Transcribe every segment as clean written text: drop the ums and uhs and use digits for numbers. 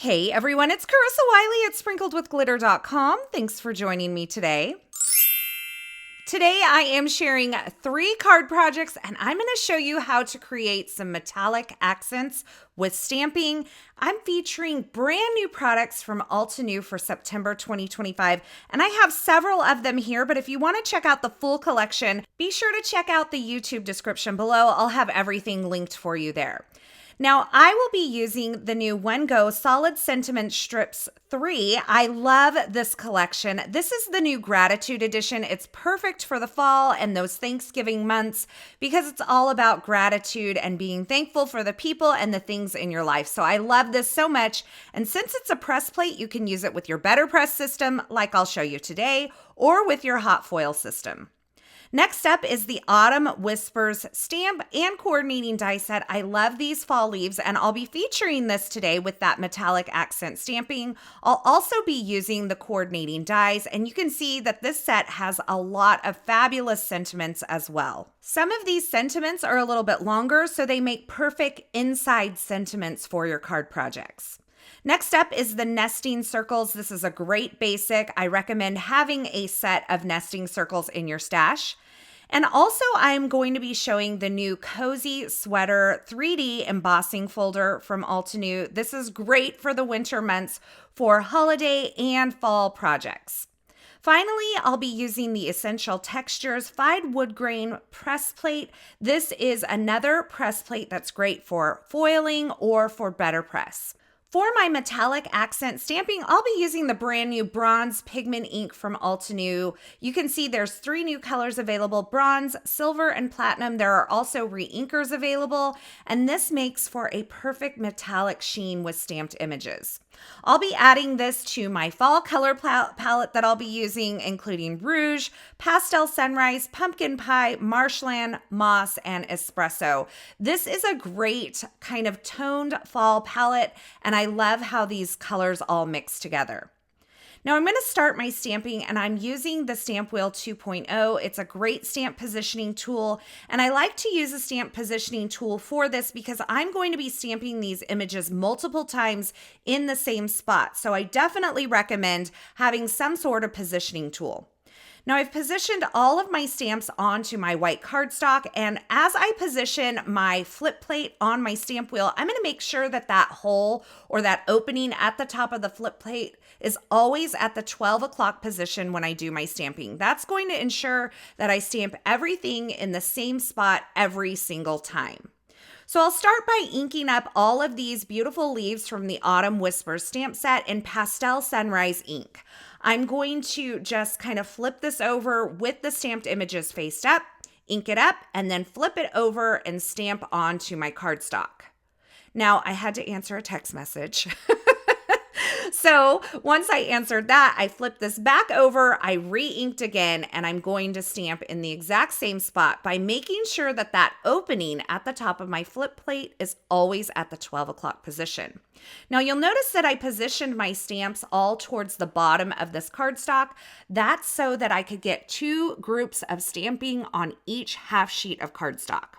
Hey everyone, it's Carissa Wiley at sprinkledwithglitter.com. Thanks for joining me today. Today I am sharing 3 card projects and I'm going to show you how to create some metallic accents with stamping. I'm featuring brand new products from Altenew for September 2025 and I have several of them here, but if you want to check out the full collection, be sure to check out the YouTube description below. I'll have everything linked for you there. Now, I will be using the new One Go Solid Sentiment Strips 3. I love this collection. This is the new Gratitude Edition. It's perfect for the fall and those Thanksgiving months because it's all about gratitude and being thankful for the people and the things in your life. So I love this so much. And since it's a press plate, you can use it with your Better Press system, like I'll show you today, or with your hot foil system. Next up is the Autumn Whispers stamp and coordinating die set. I love these fall leaves and I'll be featuring this today with that metallic accent stamping. I'll also be using the coordinating dies and you can see that this set has a lot of fabulous sentiments as well. Some of these sentiments are a little bit longer, so they make perfect inside sentiments for your card projects. Next up is the nesting circles. This is a great basic. I recommend having a set of nesting circles in your stash. And also I'm going to be showing the new Cozy Sweater 3D embossing folder from Altenew. This is great for the winter months for holiday and fall projects. Finally, I'll be using the Essential Textures Fide Wood Grain press plate. This is another press plate that's great for foiling or for better press. For my metallic accent stamping, I'll be using the brand new bronze pigment ink from Altenew. You can see there's 3 new colors available: bronze, silver, and platinum. There are also re-inkers available, and this makes for a perfect metallic sheen with stamped images. I'll be adding this to my fall color palette that I'll be using, including Rouge, Pastel Sunrise, Pumpkin Pie, Marshland, Moss, and Espresso. This is a great kind of toned fall palette, and I love how these colors all mix together. Now I'm going to start my stamping and I'm using the Stamp Wheel 2.0. It's a great stamp positioning tool and I like to use a stamp positioning tool for this because I'm going to be stamping these images multiple times in the same spot. So I definitely recommend having some sort of positioning tool. Now I've positioned all of my stamps onto my white cardstock, and as I position my flip plate on my stamp wheel, I'm going to make sure that that hole or that opening at the top of the flip plate is always at the 12 o'clock position when I do my stamping. That's going to ensure that I stamp everything in the same spot every single time. So I'll start by inking up all of these beautiful leaves from the Autumn Whispers stamp set in Pastel Sunrise ink. I'm going to just kind of flip this over with the stamped images faced up, ink it up, and then flip it over and stamp onto my cardstock. Now, I had to answer a text message. So once I answered that, I flipped this back over, I re-inked again, and I'm going to stamp in the exact same spot by making sure that that opening at the top of my flip plate is always at the 12 o'clock position. Now you'll notice that I positioned my stamps all towards the bottom of this cardstock. That's so that I could get 2 groups of stamping on each half sheet of cardstock.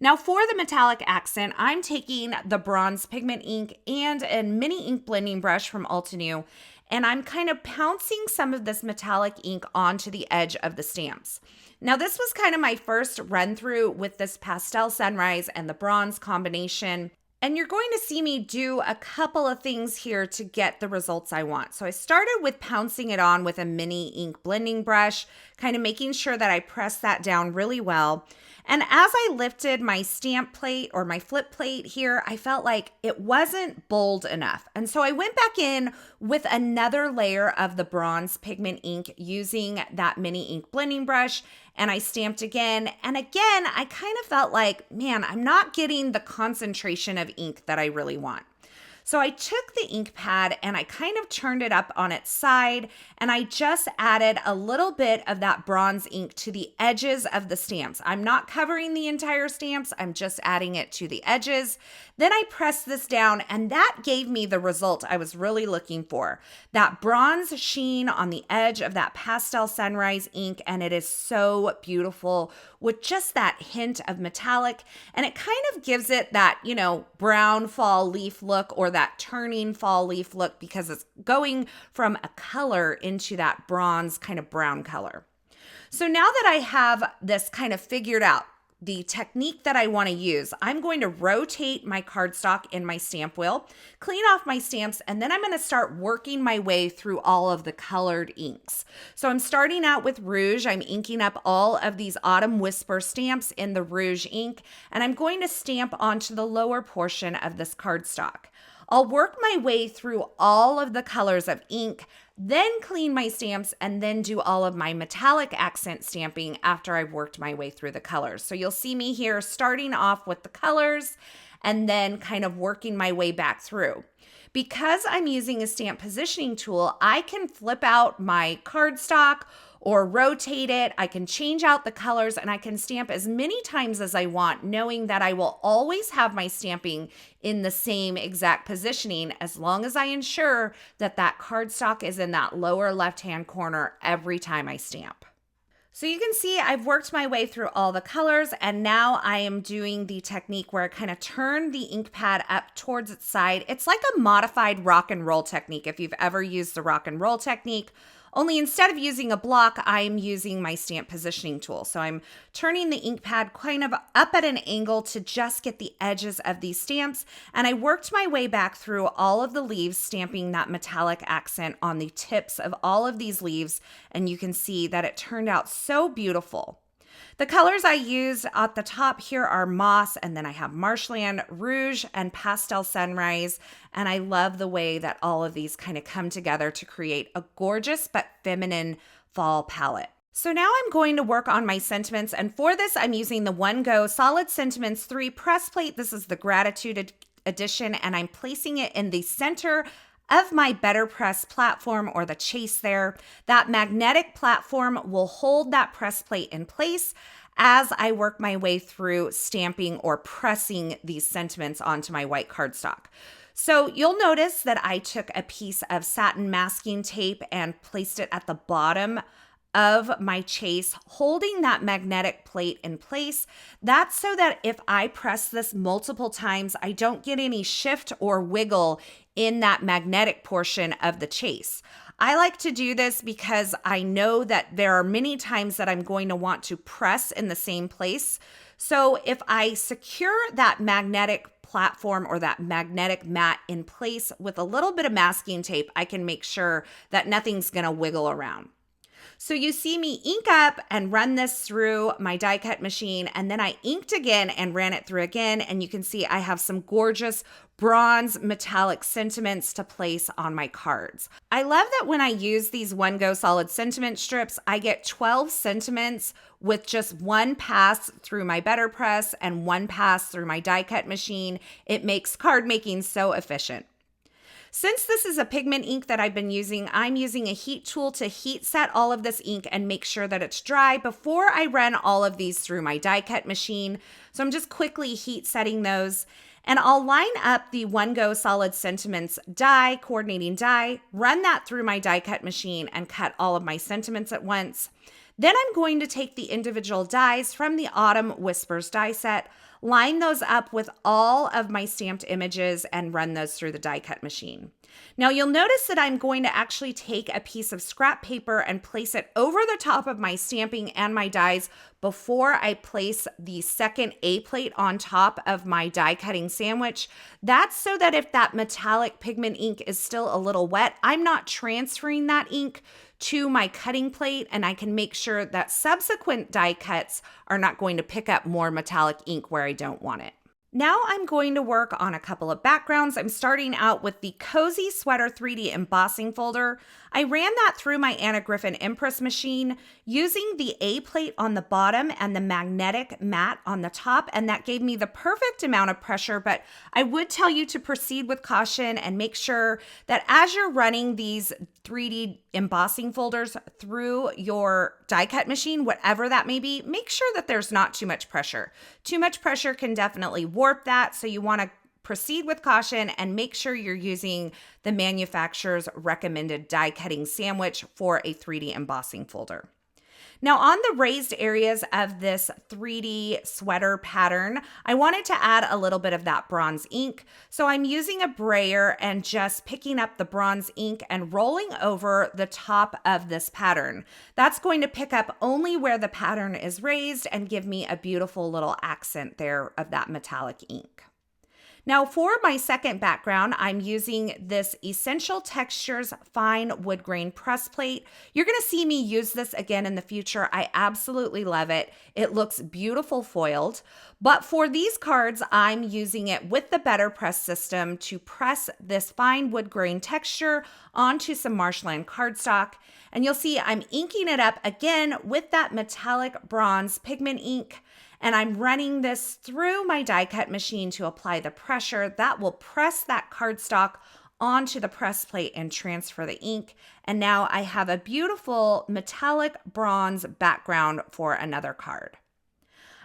Now for the metallic accent, I'm taking the bronze pigment ink and a mini ink blending brush from Altenew, and I'm kind of pouncing some of this metallic ink onto the edge of the stamps. Now this was kind of my first run through with this Pastel Sunrise and the bronze combination. And you're going to see me do a couple of things here to get the results I want. So I started with pouncing it on with a mini ink blending brush, kind of making sure that I press that down really well. And as I lifted my stamp plate or my flip plate here, I felt like it wasn't bold enough. And so I went back in with another layer of the bronze pigment ink using that mini ink blending brush, and I stamped again. And again, I kind of felt like, man, I'm not getting the concentration of ink that I really want. So I took the ink pad and I kind of turned it up on its side and I just added a little bit of that bronze ink to the edges of the stamps. I'm not covering the entire stamps, I'm just adding it to the edges. Then I pressed this down and that gave me the result I was really looking for. That bronze sheen on the edge of that Pastel Sunrise ink, and it is so beautiful with just that hint of metallic, and it kind of gives it that, brown fall leaf look or that turning fall leaf look because it's going from a color into that bronze kind of brown color. So now that I have this kind of figured out, the technique that I want to use, I'm going to rotate my cardstock in my stamp wheel, clean off my stamps, and then I'm going to start working my way through all of the colored inks. So I'm starting out with rouge. I'm inking up all of these Autumn Whisper stamps in the rouge ink, and I'm going to stamp onto the lower portion of this cardstock. I'll work my way through all of the colors of ink, then clean my stamps, and then do all of my metallic accent stamping after I've worked my way through the colors. So you'll see me here starting off with the colors and then kind of working my way back through. Because I'm using a stamp positioning tool, I can flip out my cardstock or rotate it. I can change out the colors and I can stamp as many times as I want, knowing that I will always have my stamping in the same exact positioning as long as I ensure that that cardstock is in that lower left-hand corner every time I stamp. So you can see I've worked my way through all the colors, and now I am doing the technique where I kind of turn the ink pad up towards its side. It's like a modified rock and roll technique if you've ever used the rock and roll technique. Only instead of using a block, I'm using my stamp positioning tool. So I'm turning the ink pad kind of up at an angle to just get the edges of these stamps. And I worked my way back through all of the leaves, stamping that metallic accent on the tips of all of these leaves. And you can see that it turned out so beautiful. The colors I used at the top here are moss, and then I have marshland, rouge, and pastel sunrise. And I love the way that all of these kind of come together to create a gorgeous but feminine fall palette. So now I'm going to work on my sentiments, and for this I'm using the One Go Solid Sentiments 3 press plate. This is the Gratitude edition, and I'm placing it in the center of my Better Press platform, or the chase there. That magnetic platform will hold that press plate in place as I work my way through stamping or pressing these sentiments onto my white cardstock. So you'll notice that I took a piece of satin masking tape and placed it at the bottom of my chase, holding that magnetic plate in place. That's so that if I press this multiple times, I don't get any shift or wiggle in that magnetic portion of the chase. I like to do this because I know that there are many times that I'm going to want to press in the same place. So if I secure that magnetic platform or that magnetic mat in place with a little bit of masking tape, I can make sure that nothing's going to wiggle around. So you see me ink up and run this through my die cut machine, and then I inked again and ran it through again, and you can see I have some gorgeous bronze metallic sentiments to place on my cards. I love that when I use these One Go Solid Sentiment strips, I get 12 sentiments with just one pass through my Better Press and one pass through my die cut machine. It makes card making so efficient. Since this is a pigment ink that I've been using, I'm using a heat tool to heat set all of this ink and make sure that it's dry before I run all of these through my die cut machine. So I'm just quickly heat setting those. And I'll line up the One Go Solid Sentiments die, coordinating die, run that through my die cut machine and cut all of my sentiments at once. Then I'm going to take the individual dies from the Autumn Whispers die set, line those up with all of my stamped images and run those through the die cut machine. Now you'll notice that I'm going to actually take a piece of scrap paper and place it over the top of my stamping and my dies before I place the second A plate on top of my die cutting sandwich. That's so that if that metallic pigment ink is still a little wet, I'm not transferring that ink to my cutting plate, and I can make sure that subsequent die cuts are not going to pick up more metallic ink where I don't want it. Now I'm going to work on a couple of backgrounds. I'm starting out with the Cozy Sweater 3D embossing folder. I ran that through my Anna Griffin Impress machine using the A plate on the bottom and the magnetic mat on the top, and that gave me the perfect amount of pressure, but I would tell you to proceed with caution and make sure that as you're running these 3D embossing folders through your die cut machine, whatever that may be, make sure that there's not too much pressure. Too much pressure can definitely warp that, so you want to proceed with caution and make sure you're using the manufacturer's recommended die cutting sandwich for a 3D embossing folder. Now on the raised areas of this 3D sweater pattern, I wanted to add a little bit of that bronze ink. So I'm using a brayer and just picking up the bronze ink and rolling over the top of this pattern. That's going to pick up only where the pattern is raised and give me a beautiful little accent there of that metallic ink. Now for my second background, I'm using this Essential Textures Fine Wood Grain Press Plate. You're going to see me use this again in the future. I absolutely love it. It looks beautiful foiled. But for these cards, I'm using it with the Better Press system to press this fine wood grain texture onto some marshland cardstock. And you'll see I'm inking it up again with that metallic bronze pigment ink. And I'm running this through my die cut machine to apply the pressure that will press that cardstock onto the press plate and transfer the ink. And now I have a beautiful metallic bronze background for another card.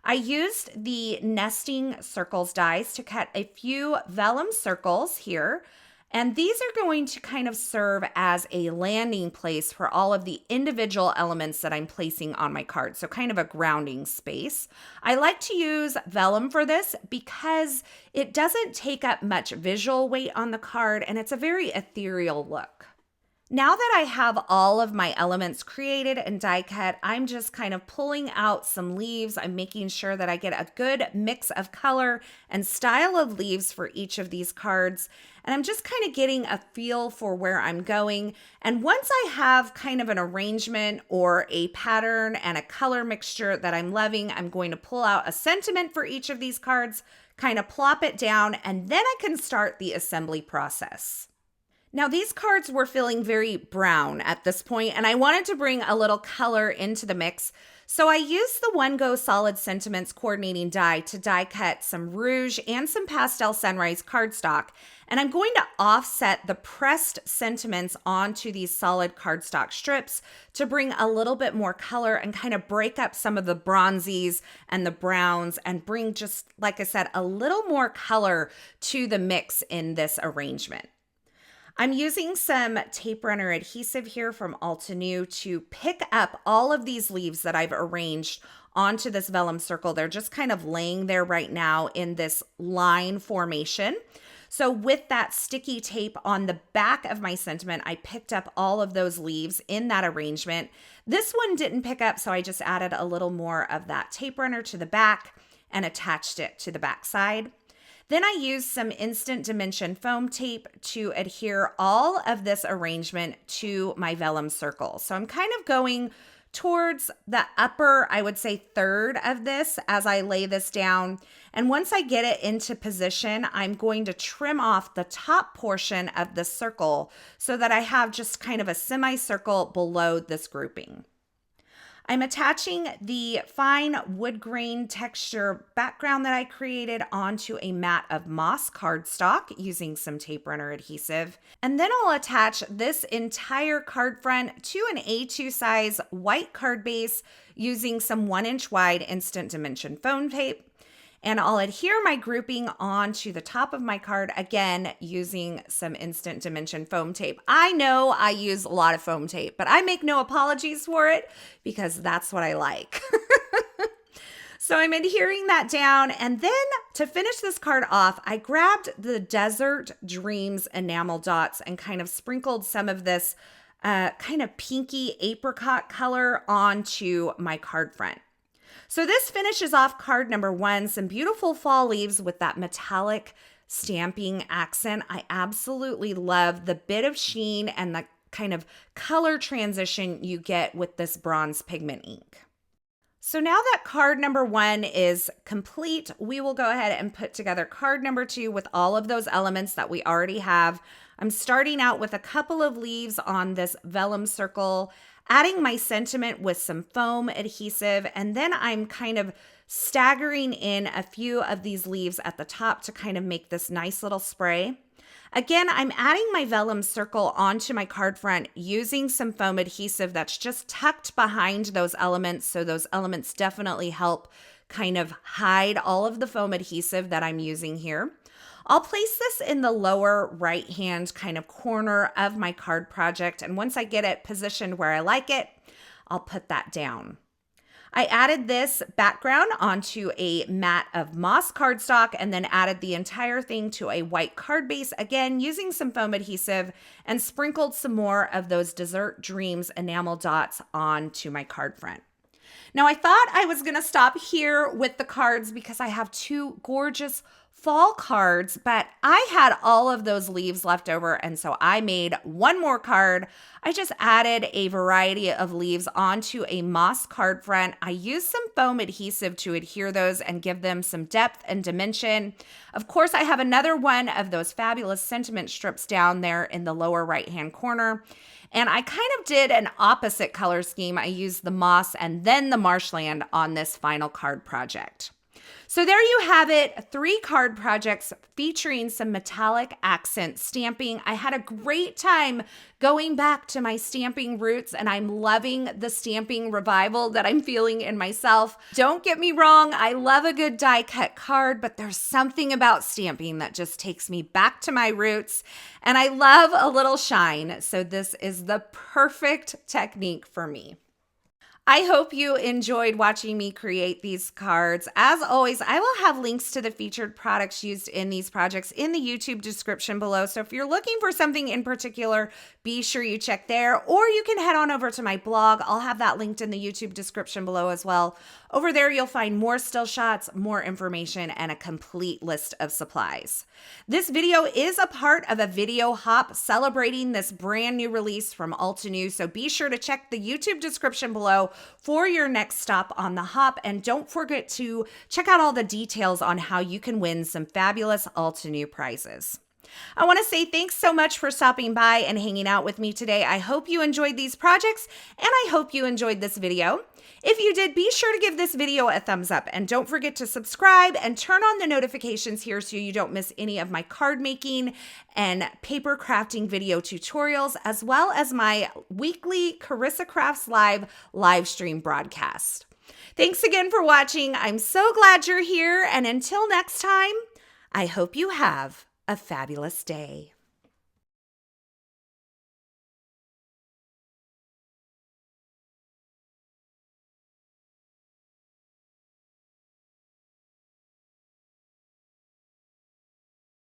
I used the nesting circles dies to cut a few vellum circles here. And these are going to kind of serve as a landing place for all of the individual elements that I'm placing on my card. So kind of a grounding space. I like to use vellum for this because it doesn't take up much visual weight on the card and it's a very ethereal look. Now that I have all of my elements created and die cut, I'm just kind of pulling out some leaves. I'm making sure that I get a good mix of color and style of leaves for each of these cards. And I'm just kind of getting a feel for where I'm going. And once I have kind of an arrangement or a pattern and a color mixture that I'm loving, I'm going to pull out a sentiment for each of these cards, kind of plop it down, and then I can start the assembly process. Now these cards were feeling very brown at this point, and I wanted to bring a little color into the mix. So I used the One Go Solid Sentiments coordinating die to die cut some rouge and some pastel sunrise cardstock. And I'm going to offset the pressed sentiments onto these solid cardstock strips to bring a little bit more color and kind of break up some of the bronzies and the browns and bring just, like I said, a little more color to the mix in this arrangement. I'm using some tape runner adhesive here from Altenew to pick up all of these leaves that I've arranged onto this vellum circle. They're just kind of laying there right now in this line formation. So with that sticky tape on the back of my sentiment, I picked up all of those leaves in that arrangement. This one didn't pick up, so I just added a little more of that tape runner to the back and attached it to the back side. Then I used some Instant Dimension foam tape to adhere all of this arrangement to my vellum circle. So I'm kind of going towards the upper, I would say, third of this as I lay this down. And once I get it into position, I'm going to trim off the top portion of the circle so that I have just kind of a semicircle below this grouping. I'm attaching the fine wood grain texture background that I created onto a mat of moss cardstock using some tape runner adhesive. And then I'll attach this entire card front to an A2 size white card base using some 1-inch wide Instant Dimension foam tape. And I'll adhere my grouping onto the top of my card, again, using some Instant Dimension foam tape. I know I use a lot of foam tape, but I make no apologies for it because that's what I like. So I'm adhering that down. And then to finish this card off, I grabbed the Desert Dreams enamel dots and kind of sprinkled some of this kind of pinky apricot color onto my card front. So this finishes off card number 1, some beautiful fall leaves with that metallic stamping accent. I absolutely love the bit of sheen and the kind of color transition you get with this bronze pigment ink. So now that card number 1 is complete, we will go ahead and put together card number 2 with all of those elements that we already have. I'm starting out with a couple of leaves on this vellum circle, adding my sentiment with some foam adhesive, and then I'm kind of staggering in a few of these leaves at the top to kind of make this nice little spray. Again, I'm adding my vellum circle onto my card front using some foam adhesive that's just tucked behind those elements, so those elements definitely help kind of hide all of the foam adhesive that I'm using here. I'll place this in the lower right-hand kind of corner of my card project, and once I get it positioned where I like it, I'll put that down. I added this background onto a mat of moss cardstock and then added the entire thing to a white card base, again using some foam adhesive, and sprinkled some more of those Dessert Dreams enamel dots onto my card front. Now, I thought I was going to stop here with the cards because I have two gorgeous fall cards, but I had all of those leaves left over, and so I made one more card. I just added a variety of leaves onto a moss card front. I used some foam adhesive to adhere those and give them some depth and dimension. Of course, I have another one of those fabulous sentiment strips down there in the lower right-hand corner. And I kind of did an opposite color scheme. I used the moss and then the marshland on this final card project. So there you have it, 3 card projects featuring some metallic accent stamping. I had a great time going back to my stamping roots, and I'm loving the stamping revival that I'm feeling in myself. Don't get me wrong, I love a good die cut card, but there's something about stamping that just takes me back to my roots, and I love a little shine, so this is the perfect technique for me. I hope you enjoyed watching me create these cards. As always, I will have links to the featured products used in these projects in the YouTube description below. So if you're looking for something in particular, be sure you check there, or you can head on over to my blog. I'll have that linked in the YouTube description below as well. Over there, you'll find more still shots, more information, and a complete list of supplies. This video is a part of a video hop celebrating this brand new release from Altenew, so be sure to check the YouTube description below for your next stop on the hop, and don't forget to check out all the details on how you can win some fabulous Altenew prizes. I want to say thanks so much for stopping by and hanging out with me today. I hope you enjoyed these projects, and I hope you enjoyed this video. If you did, be sure to give this video a thumbs up, and don't forget to subscribe and turn on the notifications here so you don't miss any of my card making and paper crafting video tutorials, as well as my weekly Carissa Crafts live stream broadcast. Thanks again for watching. I'm so glad you're here, and until next time, I hope you have a fabulous day.